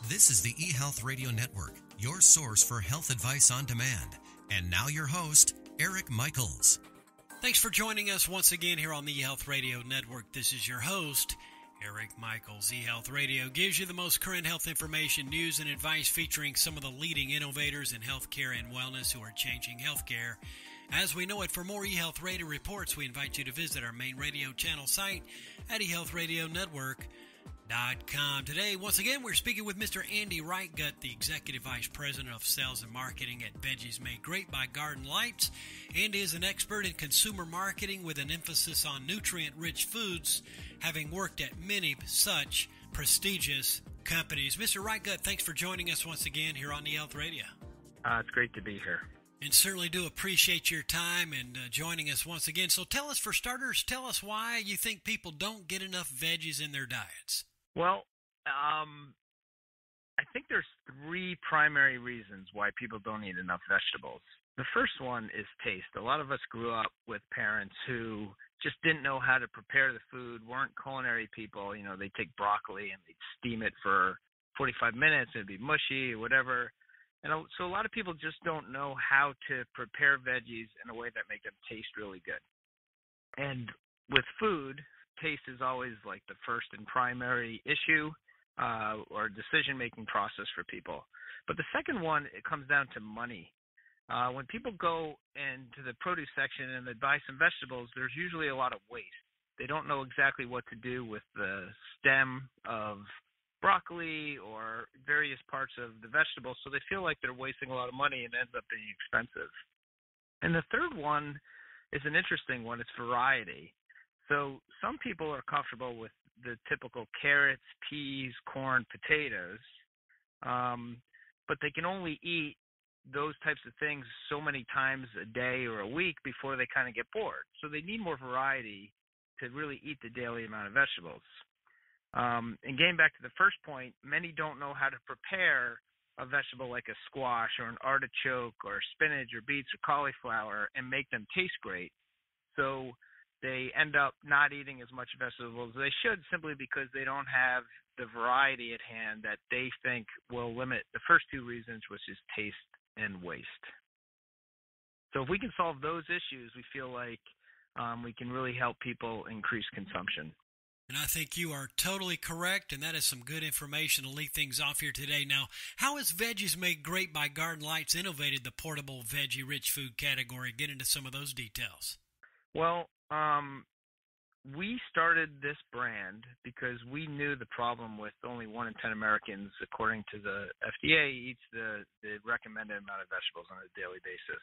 This is the eHealth Radio Network, your source for health advice on demand. And now your host, Eric Michaels. Thanks for joining us once again here on the eHealth Radio Network. This is your host, Eric Michaels. eHealth Radio gives you the most current health information, news, and advice featuring some of the leading innovators in healthcare and wellness who are changing healthcare as we know it. For more eHealth Radio reports, we invite you to visit our main radio channel site at eHealthRadioNetwork.com. Today, once again, we're speaking with Mr. Andy Reichgut, the Executive Vice President of Sales and Marketing at Veggies Made Great by Garden Lights. Andy is an expert in consumer marketing with an emphasis on nutrient-rich foods, having worked at many such prestigious companies. Mr. Reichgut, thanks for joining us once again here on eHealth Radio. It's great to be here. And certainly do appreciate your time and joining us once again. So tell us, for starters, tell us why you think people don't get enough veggies in their diets. Well, I think there's three primary reasons why people don't eat enough vegetables. The first one is taste. A lot of us grew up with parents who just didn't know how to prepare the food, weren't culinary people. You know, they'd take broccoli and they'd steam it for 45 minutes. It'd be mushy or whatever. And so a lot of people just don't know how to prepare veggies in a way that make them taste really good. And with food, taste is always like the first and primary issue or decision-making process for people. But the second one, it comes down to money. When people go into the produce section and they buy some vegetables, there's usually a lot of waste. They don't know exactly what to do with the stem of broccoli or various parts of the vegetable, so they feel like they're wasting a lot of money and it ends up being expensive. And the third one is an interesting one. It's variety. So some people are comfortable with the typical carrots, peas, corn, potatoes, but they can only eat those types of things so many times a day or a week before they kind of get bored. So they need more variety to really eat the daily amount of vegetables. And getting back to the first point, many don't know how to prepare a vegetable like a squash or an artichoke or spinach or beets or cauliflower and make them taste great. So they end up not eating as much vegetables as they should simply because they don't have the variety at hand that they think will limit the first two reasons, which is taste and waste. So if we can solve those issues, we feel like we can really help people increase consumption. And I think you are totally correct, and that is some good information to lead things off here today. Now, how has Veggies Made Great by Garden Lights innovated the portable veggie-rich food category? Get into some of those details. Well, we started this brand because we knew the problem with only 1 in 10 Americans, according to the FDA, eats the recommended amount of vegetables on a daily basis.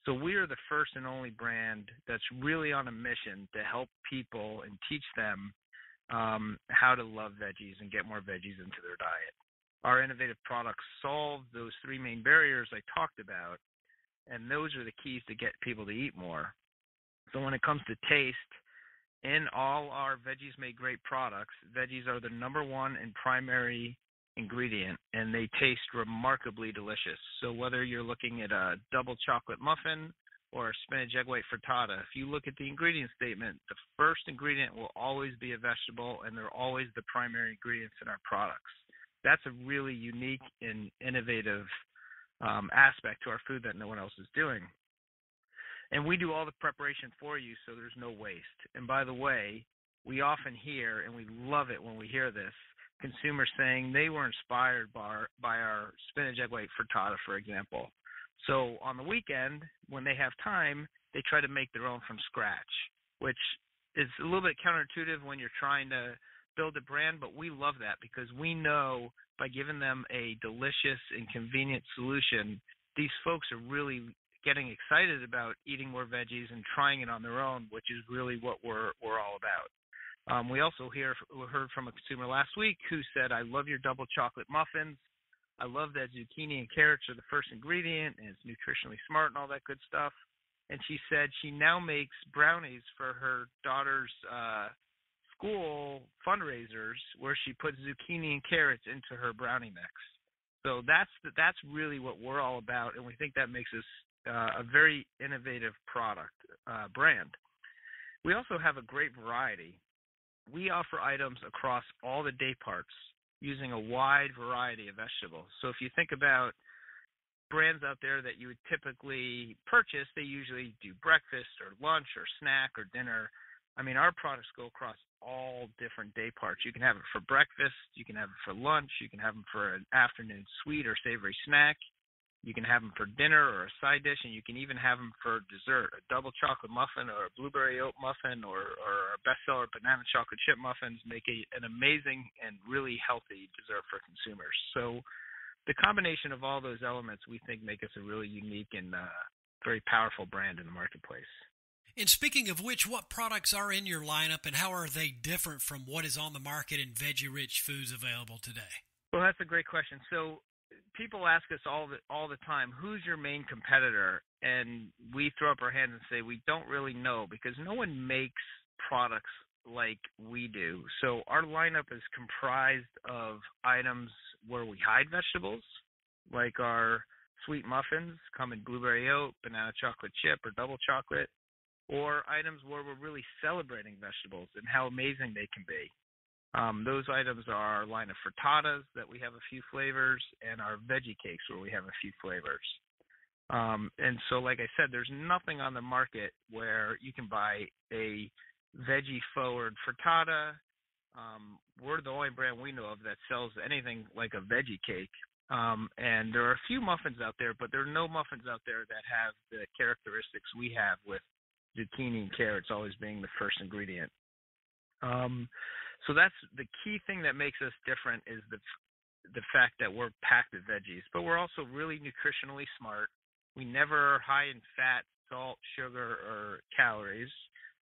So we are the first and only brand that's really on a mission to help people and teach them how to love veggies and get more veggies into their diet. Our innovative products solve those three main barriers I talked about, and those are the keys to get people to eat more. So when it comes to taste, in all our Veggies Made Great products, veggies are the number one and primary ingredient, and they taste remarkably delicious. So whether you're looking at a double chocolate muffin or a spinach egg white frittata, if you look at the ingredient statement, the first ingredient will always be a vegetable, and they're always the primary ingredients in our products. That's a really unique and innovative aspect to our food that no one else is doing. And we do all the preparation for you, so there's no waste. And by the way, we often hear, and we love it when we hear this, consumers saying they were inspired by our spinach egg white frittata, for example. So on the weekend, when they have time, they try to make their own from scratch, which is a little bit counterintuitive when you're trying to build a brand, but we love that because we know by giving them a delicious and convenient solution, these folks are really getting excited about eating more veggies and trying it on their own, which is really what we're all about. We also heard from a consumer last week who said, "I love your double chocolate muffins. I love that zucchini and carrots are the first ingredient, and it's nutritionally smart and all that good stuff." And she said she now makes brownies for her daughter's school fundraisers where she puts zucchini and carrots into her brownie mix. So that's really what we're all about, and we think that makes us a very innovative product brand. We also have a great variety. We offer items across all the day parts, using a wide variety of vegetables. So if you think about brands out there that you would typically purchase, they usually do breakfast or lunch or snack or dinner. I mean, our products go across all different day parts. You can have it for breakfast, you can have it for lunch, you can have them for an afternoon sweet or savory snack, you can have them for dinner or a side dish, and you can even have them for dessert, a double chocolate muffin or a blueberry oat muffin or our bestseller banana chocolate chip muffins make an amazing and really healthy dessert for consumers. So the combination of all those elements, we think, make us a really unique and very powerful brand in the marketplace. And speaking of which, what products are in your lineup and how are they different from what is on the market in veggie-rich foods available today? Well, that's a great question. So people ask us all the time, who's your main competitor? And we throw up our hands and say we don't really know because no one makes products like we do. So our lineup is comprised of items where we hide vegetables, like our sweet muffins come in blueberry oat, banana chocolate chip, or double chocolate, or items where we're really celebrating vegetables and how amazing they can be. Those items are our line of frittatas that we have a few flavors, and our veggie cakes where we have a few flavors. And so, like I said, there's nothing on the market where you can buy a veggie-forward frittata. We're the only brand we know of that sells anything like a veggie cake. And there are a few muffins out there, but there are no muffins out there that have the characteristics we have, with zucchini and carrots always being the first ingredient. So that's the key thing that makes us different, is the fact that we're packed with veggies, but we're also really nutritionally smart. We never are high in fat, salt, sugar, or calories.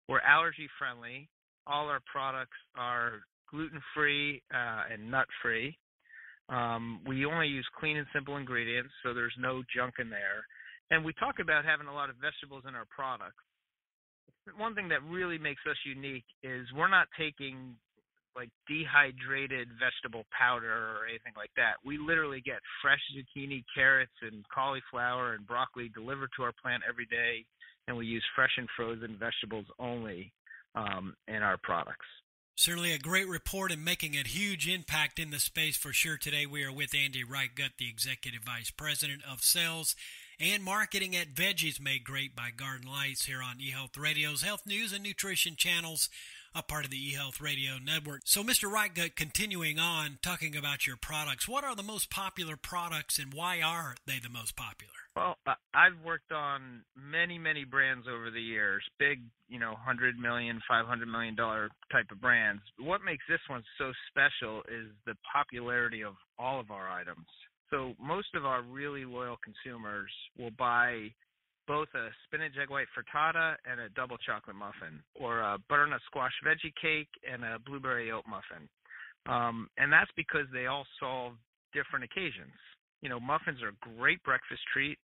We're allergy friendly. All our products are gluten-free and nut-free. We only use clean and simple ingredients, so there's no junk in there. And we talk about having a lot of vegetables in our products. One thing that really makes us unique is we're not taking like dehydrated vegetable powder or anything like that. We literally get fresh zucchini, carrots, and cauliflower and broccoli delivered to our plant every day, and we use fresh and frozen vegetables only in our products. Certainly a great report and making a huge impact in the space for sure. Today we are with Andy Reichgut, the Executive Vice President of Sales and Marketing at Veggies Made Great by Garden Lights, here on eHealth Radio's Health News and Nutrition channels, a part of the eHealth Radio Network. So, Mr. Reichgut, continuing on, talking about your products, what are the most popular products and why are they the most popular? Well, I've worked on many, many brands over the years, big, $100 million, $500 million type of brands. What makes this one so special is the popularity of all of our items. So most of our really loyal consumers will buy both a spinach egg white frittata and a double chocolate muffin, or a butternut squash veggie cake and a blueberry oat muffin. And that's because they all solve different occasions. Muffins are a great breakfast treat.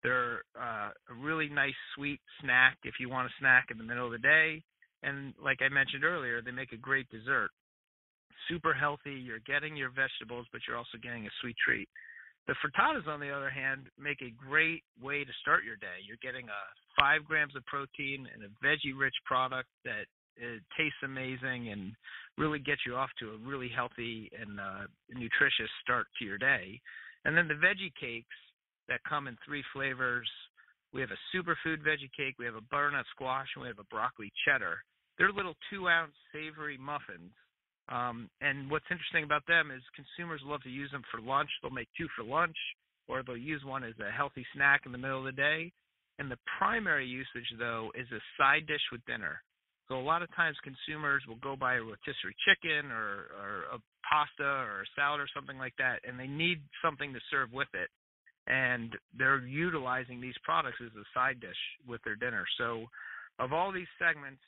They're a really nice sweet snack if you want a snack in the middle of the day. And like I mentioned earlier, they make a great dessert. Super healthy. You're getting your vegetables, but you're also getting a sweet treat. The frittatas, on the other hand, make a great way to start your day. You're getting 5 grams of protein and a veggie-rich product that tastes amazing and really gets you off to a really healthy and nutritious start to your day. And then the veggie cakes that come in 3 flavors. We have a superfood veggie cake, we have a butternut squash, and we have a broccoli cheddar. They're little 2-ounce savory muffins. And what's interesting about them is consumers love to use them for lunch. They'll make 2 for lunch, or they'll use one as a healthy snack in the middle of the day. And the primary usage, though, is a side dish with dinner. So a lot of times consumers will go buy a rotisserie chicken or a pasta or a salad or something like that, and they need something to serve with it. And they're utilizing these products as a side dish with their dinner. So of all these segments,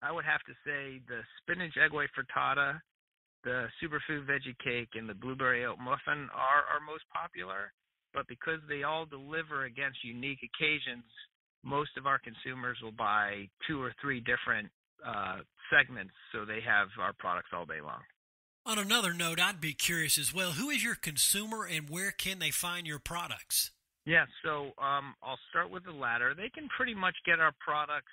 I would have to say the spinach egg white frittata, the superfood veggie cake, and the blueberry oat muffin are our most popular. But because they all deliver against unique occasions, most of our consumers will buy 2 or 3 different segments, so they have our products all day long. On another note, I'd be curious as well, who is your consumer and where can they find your products? Yeah, so I'll start with the latter. They can pretty much get our products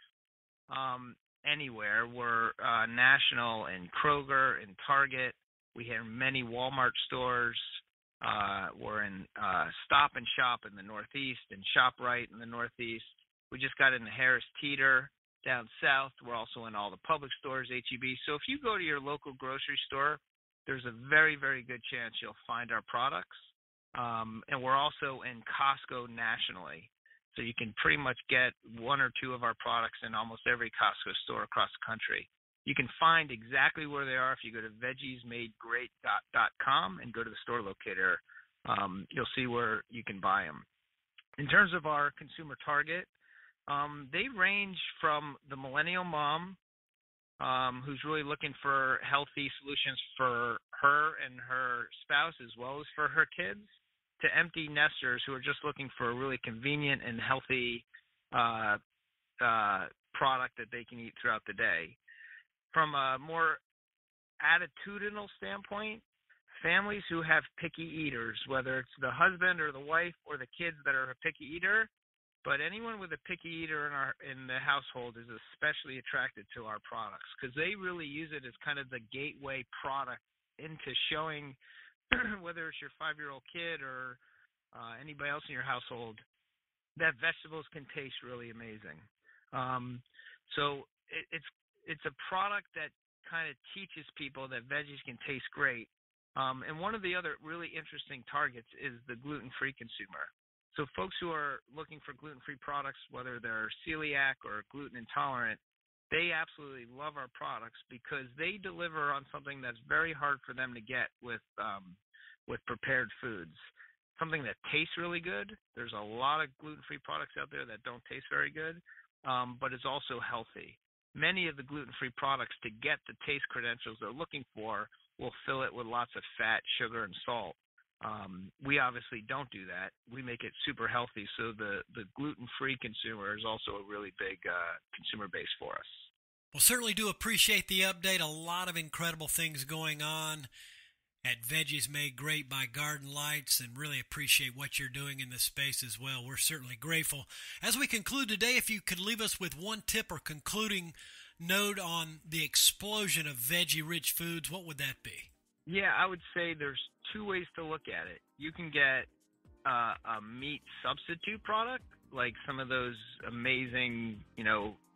anywhere. We're national in Kroger, in Target, We have many Walmart stores. We're in Stop and Shop in the Northeast and ShopRite in the Northeast. We just got into Harris Teeter down south. We're also in all the public stores, H-E-B. So if you go to your local grocery store, there's a very, very good chance you'll find our products. And we're also in Costco nationally. So you can pretty much get one or two of our products in almost every Costco store across the country. You can find exactly where they are if you go to veggiesmadegreat.com and go to the store locator. You'll see where you can buy them. In terms of our consumer target, they range from the millennial mom who's really looking for healthy solutions for her and her spouse as well as for her kids, to empty nesters who are just looking for a really convenient and healthy product that they can eat throughout the day. From a more attitudinal standpoint, families who have picky eaters, whether it's the husband or the wife or the kids that are a picky eater, but anyone with a picky eater in the household is especially attracted to our products because they really use it as kind of the gateway product into showing whether it's your 5-year-old kid or anybody else in your household that vegetables can taste really amazing. So it's a product that kind of teaches people that veggies can taste great. And one of the other really interesting targets is the gluten-free consumer. So folks who are looking for gluten-free products, whether they're celiac or gluten intolerant, they absolutely love our products because they deliver on something that's very hard for them to get with prepared foods. Something that tastes really good. There's a lot of gluten-free products out there that don't taste very good, but it's also healthy. Many of the gluten-free products, to get the taste credentials they're looking for, will fill it with lots of fat, sugar, and salt. We obviously don't do that. We make it super healthy, so the gluten-free consumer is also a really big consumer base for us. Well, certainly do appreciate the update. A lot of incredible things going on at Veggies Made Great by Garden Lights, and really appreciate what you're doing in this space as well. We're certainly grateful. As we conclude today, if you could leave us with one tip or concluding note on the explosion of veggie-rich foods, what would that be? Yeah, I would say there's two ways to look at it. You can get a meat substitute product, like some of those amazing,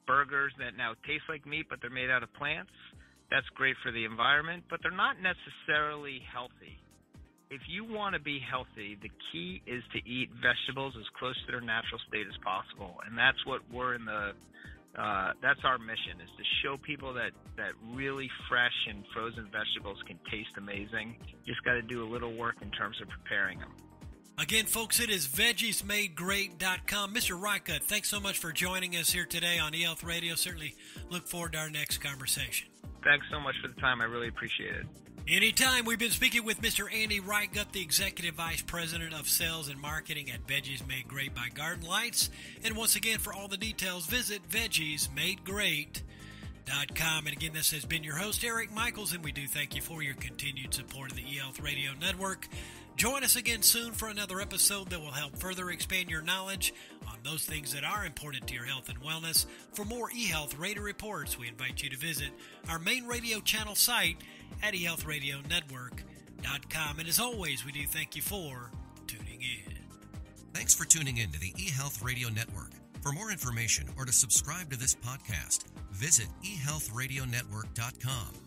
burgers that now taste like meat, but they're made out of plants. That's great for the environment, but they're not necessarily healthy. If you want to be healthy, the key is to eat vegetables as close to their natural state as possible, and that's what we're in the. That's our mission, is to show people that really fresh and frozen vegetables can taste amazing. You just got to do a little work in terms of preparing them. Again, folks, it is veggiesmadegreat.com. Mr. Reichgut, thanks so much for joining us here today on eHealth Radio. Certainly look forward to our next conversation. Thanks so much for the time. I really appreciate it. Anytime. We've been speaking with Mr. Andy Reichgut, the Executive Vice President of Sales and Marketing at Veggies Made Great by Garden Lights. And once again, for all the details, visit veggiesmadegreat.com. And again, this has been your host, Eric Michaels, and we do thank you for your continued support of the eHealth Radio Network. Join us again soon for another episode that will help further expand your knowledge on those things that are important to your health and wellness. For more eHealth Radio reports, we invite you to visit our main radio channel site at eHealthRadioNetwork.com. And as always, we do thank you for tuning in. Thanks for tuning in to the eHealth Radio Network. For more information or to subscribe to this podcast, visit eHealthRadioNetwork.com.